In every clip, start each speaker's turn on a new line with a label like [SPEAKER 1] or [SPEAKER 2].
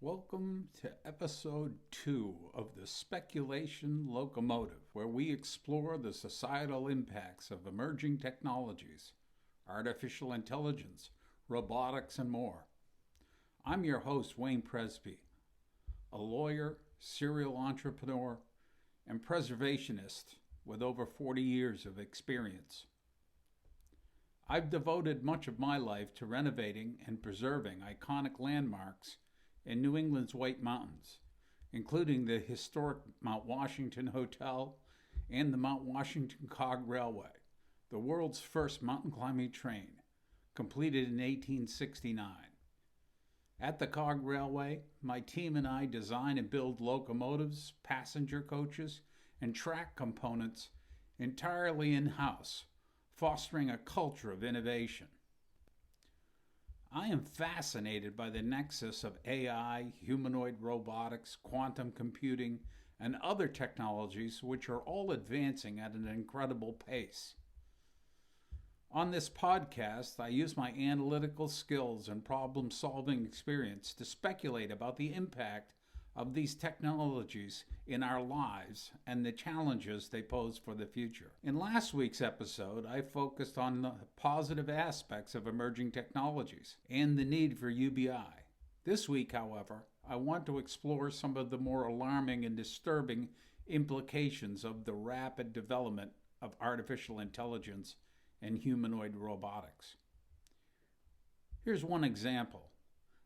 [SPEAKER 1] Welcome to episode 2 of the Speculation Locomotive, where we explore the societal impacts of emerging technologies, artificial intelligence, robotics, and more. I'm your host, Wayne Presby, a lawyer, serial entrepreneur, and preservationist with over 40 years of experience. I've devoted much of my life to renovating and preserving iconic landmarks in New England's White Mountains, including the historic Mount Washington Hotel and the Mount Washington Cog Railway, the world's first mountain climbing train, completed in 1869. At the Cog Railway, my team and I design and build locomotives, passenger coaches, and track components entirely in-house, fostering a culture of innovation. I am fascinated by the nexus of AI, humanoid robotics, quantum computing, and other technologies which are all advancing at an incredible pace. On this podcast, I use my analytical skills and problem-solving experience to speculate about the impact of these technologies in our lives and the challenges they pose for the future. In last week's episode, I focused on the positive aspects of emerging technologies and the need for UBI. This week, however, I want to explore some of the more alarming and disturbing implications of the rapid development of artificial intelligence and humanoid robotics. Here's one example.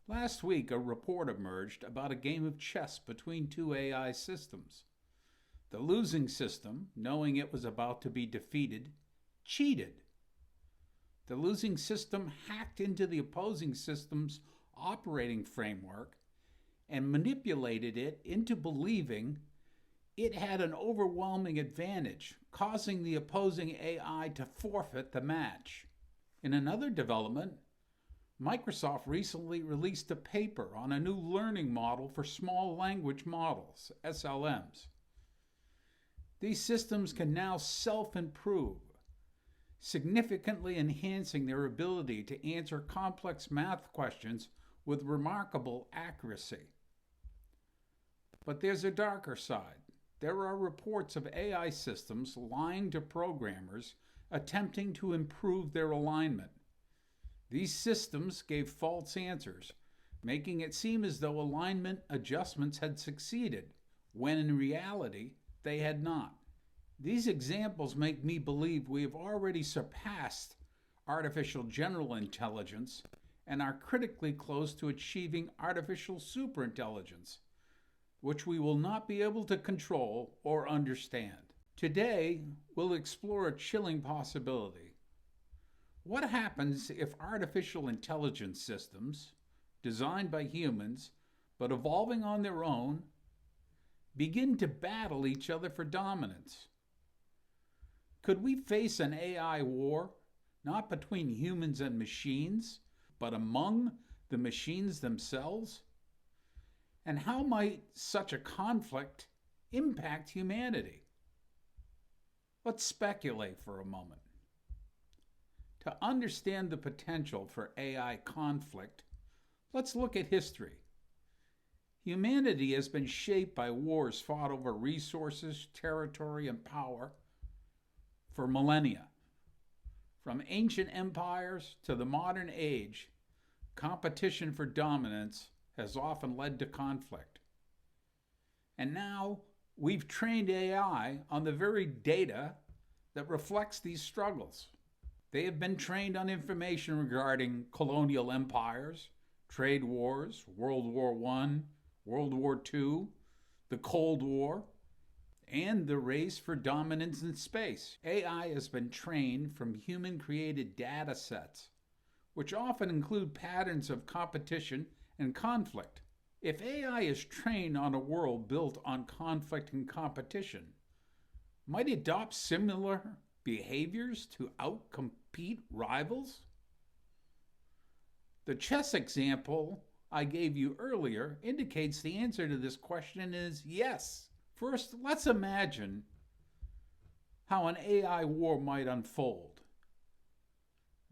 [SPEAKER 1] Last week, a report emerged about a game of chess between two AI systems. The losing system, knowing it was about to be defeated, cheated. The losing system hacked into the opposing system's operating framework and manipulated it into believing it had an overwhelming advantage, causing the opposing AI to forfeit the match. In another development, Microsoft recently released a paper on a new learning model for small language models, SLMs. These systems can now self-improve, significantly enhancing their ability to answer complex math questions with remarkable accuracy. But there's a darker side. There are reports of AI systems lying to programmers attempting to improve their alignment. These systems gave false answers, making it seem as though alignment adjustments had succeeded, when in reality, they had not. These examples make me believe we have already surpassed artificial general intelligence and are critically close to achieving artificial superintelligence, which we will not be able to control or understand. Today, we'll explore a chilling possibility. What happens if artificial intelligence systems, designed by humans but evolving on their own, begin to battle each other for dominance? Could we face an AI war, not between humans and machines, but among the machines themselves? And how might such a conflict impact humanity? Let's speculate for a moment. To understand the potential for AI conflict, let's look at history. Humanity has been shaped by wars fought over resources, territory, and power for millennia. From ancient empires to the modern age, competition for dominance has often led to conflict. And now we've trained AI on the very data that reflects these struggles. They have been trained on information regarding colonial empires, trade wars, World War I, World War II, the Cold War, and the race for dominance in space. AI has been trained from human-created data sets, which often include patterns of competition and conflict. If AI is trained on a world built on conflict and competition, might it adopt similar behaviors to outcompete rivals? The chess example I gave you earlier indicates the answer to this question is yes. First, let's imagine how an AI war might unfold.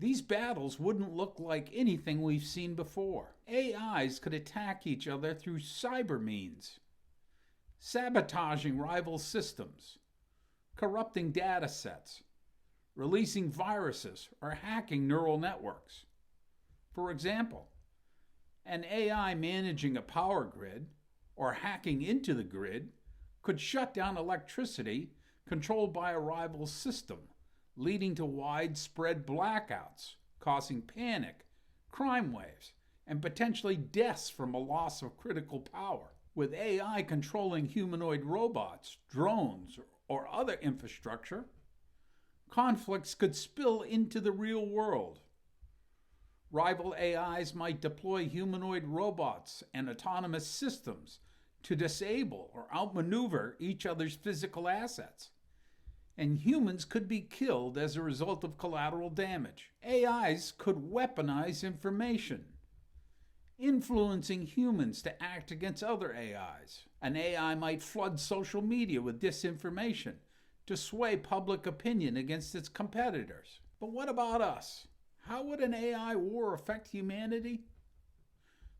[SPEAKER 1] These battles wouldn't look like anything we've seen before. AIs could attack each other through cyber means, sabotaging rival systems, corrupting data sets, releasing viruses, or hacking neural networks. For example, an AI managing a power grid or hacking into the grid could shut down electricity controlled by a rival system, leading to widespread blackouts, causing panic, crime waves, and potentially deaths from a loss of critical power. With AI controlling humanoid robots, drones, or other infrastructure, conflicts could spill into the real world. Rival AIs might deploy humanoid robots and autonomous systems to disable or outmaneuver each other's physical assets. And humans could be killed as a result of collateral damage. AIs could weaponize information, influencing humans to act against other AIs. An AI might flood social media with disinformation to sway public opinion against its competitors. But what about us? How would an AI war affect humanity?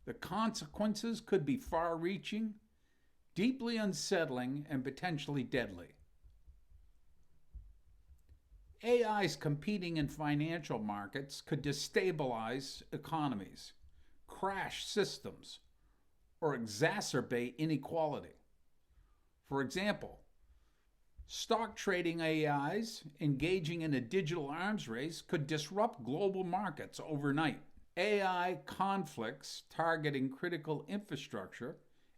[SPEAKER 1] The consequences could be far-reaching, deeply unsettling, and potentially deadly. AIs competing in financial markets could destabilize economies, crash systems, or exacerbate inequality. For example, stock trading AIs engaging in a digital arms race could disrupt global markets overnight. AI conflicts targeting critical infrastructure,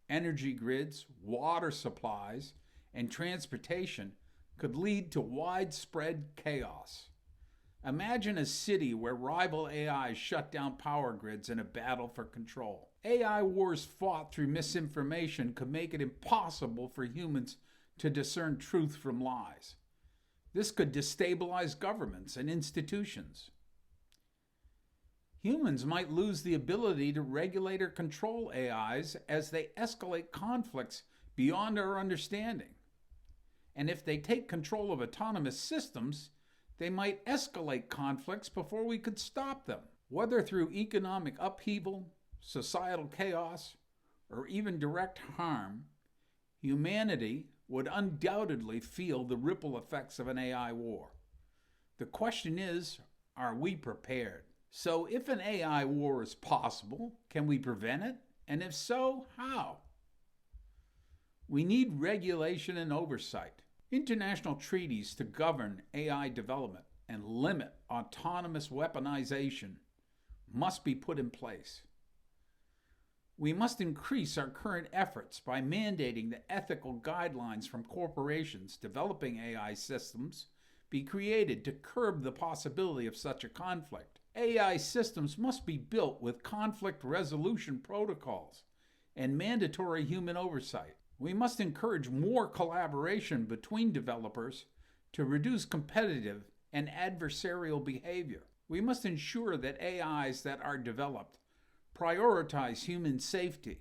[SPEAKER 1] energy grids, water supplies, and transportation could lead to widespread chaos. Imagine a city where rival AIs shut down power grids in a battle for control. AI wars fought through misinformation could make it impossible for humans to discern truth from lies. This could destabilize governments and institutions. Humans might lose the ability to regulate or control AIs as they escalate conflicts beyond our understanding. And if they take control of autonomous systems, they might escalate conflicts before we could stop them. Whether through economic upheaval, societal chaos, or even direct harm, humanity would undoubtedly feel the ripple effects of an AI war. The question is, are we prepared? So if an AI war is possible, can we prevent it? And if so, how? We need regulation and oversight. International treaties to govern AI development and limit autonomous weaponization must be put in place. We must increase our current efforts by mandating that ethical guidelines from corporations developing AI systems be created to curb the possibility of such a conflict. AI systems must be built with conflict resolution protocols and mandatory human oversight. We must encourage more collaboration between developers to reduce competitive and adversarial behavior. We must ensure that AIs that are developed prioritize human safety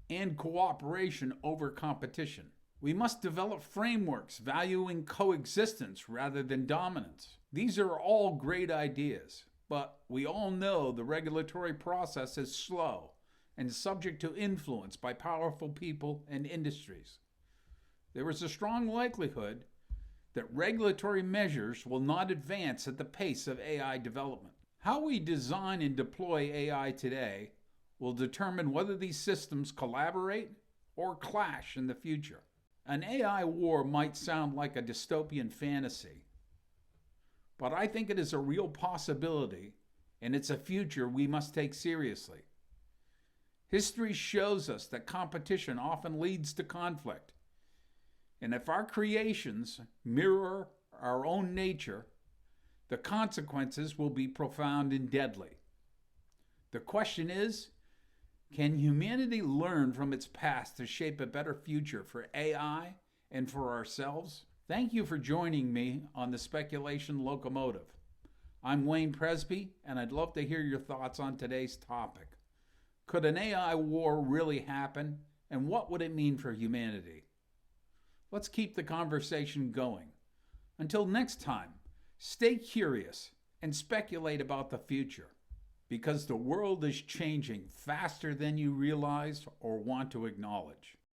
[SPEAKER 1] and cooperation over competition. We must develop frameworks valuing coexistence rather than dominance. These are all great ideas, but we all know the regulatory process is slow and subject to influence by powerful people and industries. There is a strong likelihood that regulatory measures will not advance at the pace of AI development. How we design and deploy AI today will determine whether these systems collaborate or clash in the future. An AI war might sound like a dystopian fantasy, but I think it is a real possibility, and it's a future we must take seriously. History shows us that competition often leads to conflict. And if our creations mirror our own nature, the consequences will be profound and deadly. The question is, can humanity learn from its past to shape a better future for AI and for ourselves? Thank you for joining me on the Speculation Locomotive. I'm Wayne Presby, and I'd love to hear your thoughts on today's topic. Could an AI war really happen, and what would it mean for humanity? Let's keep the conversation going. Until next time, stay curious and speculate about the future, because the world is changing faster than you realize or want to acknowledge.